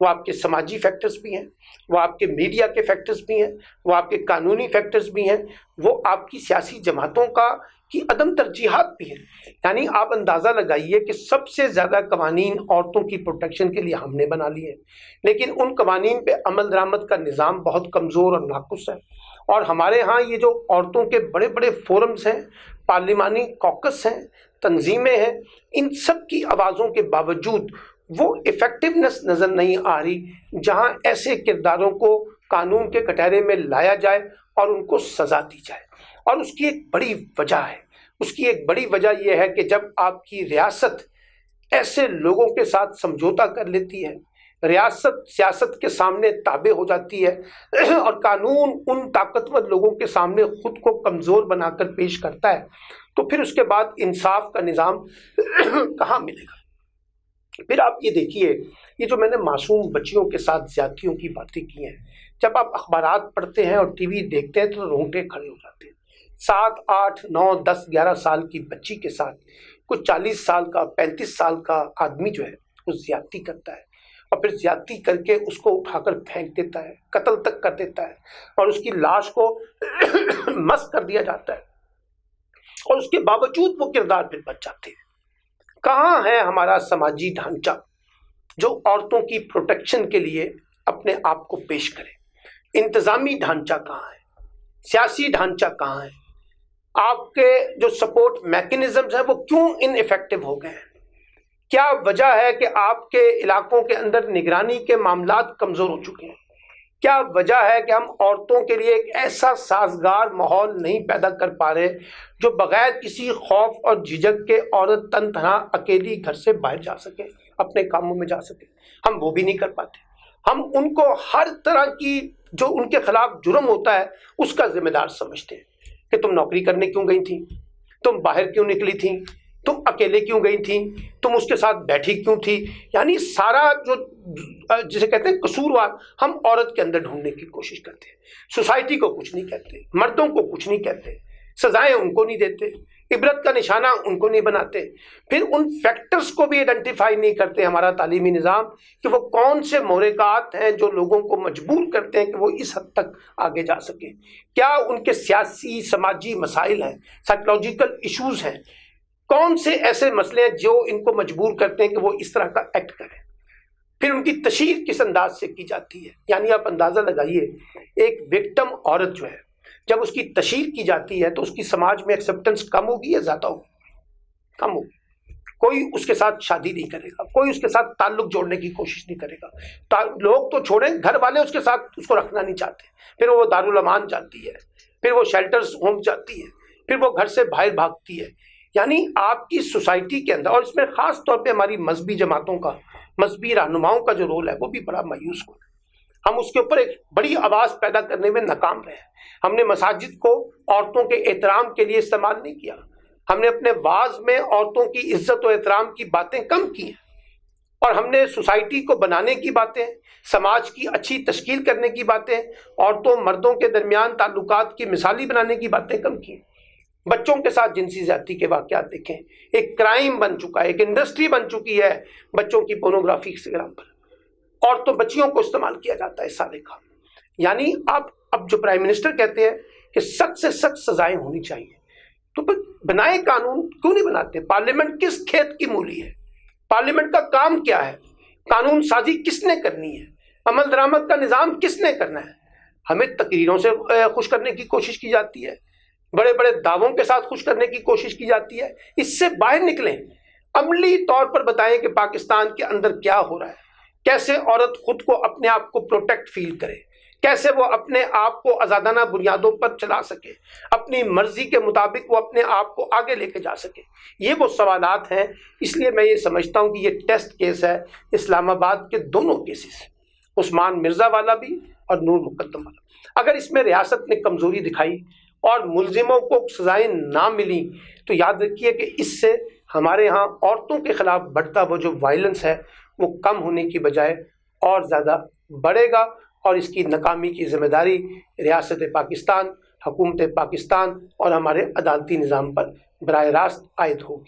وہ آپ کے سماجی فیکٹرز بھی ہیں، وہ آپ کے میڈیا کے فیکٹرز بھی ہیں، وہ آپ کے قانونی فیکٹرز بھی ہیں، وہ آپ کی سیاسی جماعتوں کی عدم ترجیحات بھی ہیں۔ یعنی آپ اندازہ لگائیے کہ سب سے زیادہ قوانین عورتوں کی پروٹیکشن کے لیے ہم نے بنا لیے ہیں، لیکن ان قوانین پہ عمل درآمد کا نظام بہت کمزور اور ناقص ہے۔ اور ہمارے ہاں یہ جو عورتوں کے بڑے بڑے فورمز ہیں، پارلیمانی کوکس ہیں، تنظیمیں ہیں، ان سب کی آوازوں کے باوجود وہ ایفیکٹونیس نظر نہیں آ رہی جہاں ایسے کرداروں کو قانون کے کٹہرے میں لایا جائے اور ان کو سزا دی جائے۔ اور اس کی ایک بڑی وجہ ہے، اس کی ایک بڑی وجہ یہ ہے کہ جب آپ کی ریاست ایسے لوگوں کے ساتھ سمجھوتا کر لیتی ہے، ریاست سیاست کے سامنے تابع ہو جاتی ہے اور قانون ان طاقتور لوگوں کے سامنے خود کو کمزور بنا کر پیش کرتا ہے، تو پھر اس کے بعد انصاف کا نظام کہاں ملے گا؟ پھر آپ یہ دیکھیے، یہ جو میں نے معصوم بچیوں کے ساتھ زیادتیوں کی باتیں کی ہیں، جب آپ اخبارات پڑھتے ہیں اور ٹی وی دیکھتے ہیں تو رونگٹے کھڑے ہو جاتے ہیں۔ 7، 8، 9، 10، 11 سال کی بچی کے ساتھ کچھ 40 سال کا 35 سال کا آدمی جو ہے وہ زیادتی کرتا ہے، اور پھر زیادتی کر کے اس کو اٹھا کر پھینک دیتا ہے، قتل تک کر دیتا ہے، اور اس کی لاش کو مسخ کر دیا جاتا ہے، اور اس کے باوجود وہ کردار پھر بچ جاتے ہیں۔ کہاں ہے ہمارا سماجی ڈھانچہ جو عورتوں کی پروٹیکشن کے لیے اپنے آپ کو پیش کرے؟ انتظامی ڈھانچہ کہاں ہے؟ سیاسی ڈھانچہ کہاں ہے؟ آپ کے جو سپورٹ میکنزمز ہیں وہ کیوں ان ایفیکٹو ہو گئے ہیں؟ کیا وجہ ہے کہ آپ کے علاقوں کے اندر نگرانی کے معاملات کمزور ہو چکے ہیں؟ کیا وجہ ہے کہ ہم عورتوں کے لیے ایک ایسا سازگار ماحول نہیں پیدا کر پا رہے جو بغیر کسی خوف اور جھجک کے عورت تن تنہا اکیلی گھر سے باہر جا سکے، اپنے کاموں میں جا سکے؟ ہم وہ بھی نہیں کر پاتے۔ ہم ان کو ہر طرح کی جو ان کے خلاف جرم ہوتا ہے اس کا ذمہ دار سمجھتے ہیں کہ تم نوکری کرنے کیوں گئی تھی، تم باہر کیوں نکلی تھی، تم اکیلے کیوں گئی تھی، تم اس کے ساتھ بیٹھی کیوں تھی۔ یعنی سارا جو جسے کہتے ہیں قصوروار ہم عورت کے اندر ڈھونڈنے کی کوشش کرتے ہیں۔ سوسائٹی کو کچھ نہیں کہتے، مردوں کو کچھ نہیں کہتے، سزائیں ان کو نہیں دیتے، عبرت کا نشانہ ان کو نہیں بناتے، پھر ان فیکٹرز کو بھی آئیڈینٹیفائی نہیں کرتے ہمارا تعلیمی نظام کہ وہ کون سے محرکات ہیں جو لوگوں کو مجبور کرتے ہیں کہ وہ اس حد تک آگے جا سکیں۔ کیا ان کے سیاسی سماجی مسائل ہیں، سائیکولوجیکل ایشوز ہیں، کون سے ایسے مسئلے ہیں جو ان کو مجبور کرتے ہیں کہ وہ اس طرح کا ایکٹ کریں؟ پھر ان کی تشہیر کس انداز سے کی جاتی ہے؟ یعنی آپ اندازہ لگائیے، ایک وکٹم عورت جو ہے جب اس کی تشہیر کی جاتی ہے تو اس کی سماج میں ایکسیپٹنس کم ہوگی یا زیادہ ہوگی؟ کم ہوگی۔ کوئی اس کے ساتھ شادی نہیں کرے گا، کوئی اس کے ساتھ تعلق جوڑنے کی کوشش نہیں کرے گا، لوگ تو چھوڑیں، گھر والے اس کے ساتھ اس کو رکھنا نہیں چاہتے، پھر وہ دارالامان جاتی ہے، پھر وہ شیلٹرز ہوم جاتی ہے، پھر وہ گھر سے باہر بھاگتی ہے۔ یعنی آپ کی سوسائٹی کے اندر، اور اس میں خاص طور پہ ہماری مذہبی جماعتوں کا، مذہبی رہنماؤں کا جو رول ہے وہ بھی بڑا مایوس ہو ہے۔ ہم اس کے اوپر ایک بڑی آواز پیدا کرنے میں ناکام رہے ہیں۔ ہم نے مساجد کو عورتوں کے احترام کے لیے استعمال نہیں کیا، ہم نے اپنے وعظ میں عورتوں کی عزت و احترام کی باتیں کم کی ہیں، اور ہم نے سوسائٹی کو بنانے کی باتیں، سماج کی اچھی تشکیل کرنے کی باتیں، عورتوں مردوں کے درمیان تعلقات کی مثالی بنانے کی باتیں کم کی ہیں۔ بچوں کے ساتھ جنسی زیادتی کے واقعات دیکھیں، ایک کرائم بن چکا ہے، ایک انڈسٹری بن چکی ہے بچوں کی پورنوگرافی کے نام پر، اور تو بچیوں کو استعمال کیا جاتا ہے سارے کام۔ یعنی اب جو پرائم منسٹر کہتے ہیں کہ سخت سے سخت سزائیں ہونی چاہیے، تو پھر بنائے قانون کیوں نہیں بناتے؟ پارلیمنٹ کس کھیت کی مولی ہے؟ پارلیمنٹ کا کام کیا ہے؟ قانون سازی کس نے کرنی ہے؟ عمل درآمد کا نظام کس نے کرنا ہے؟ ہمیں تقریروں سے خوش کرنے کی کوشش کی جاتی ہے، بڑے بڑے دعووں کے ساتھ خوش کرنے کی کوشش کی جاتی ہے۔ اس سے باہر نکلیں، عملی طور پر بتائیں کہ پاکستان کے اندر کیا ہو رہا ہے، کیسے عورت خود کو اپنے آپ کو پروٹیکٹ فیل کرے، کیسے وہ اپنے آپ کو آزادانہ بنیادوں پر چلا سکے، اپنی مرضی کے مطابق وہ اپنے آپ کو آگے لے کے جا سکے۔ یہ وہ سوالات ہیں۔ اس لیے میں یہ سمجھتا ہوں کہ یہ ٹیسٹ کیس ہے اسلام آباد کے دونوں کیسز، عثمان مرزا والا بھی اور نور مقدم والا۔ اگر اس میں ریاست نے کمزوری دکھائی اور ملزموں کو سزائیں نہ ملی تو یاد رکھیے کہ اس سے ہمارے ہاں عورتوں کے خلاف بڑھتا وہ جو وائلنس ہے وہ کم ہونے کی بجائے اور زیادہ بڑھے گا، اور اس کی ناکامی کی ذمہ داری ریاست پاکستان، حکومت پاکستان اور ہمارے عدالتی نظام پر براہ راست عائد ہوگی۔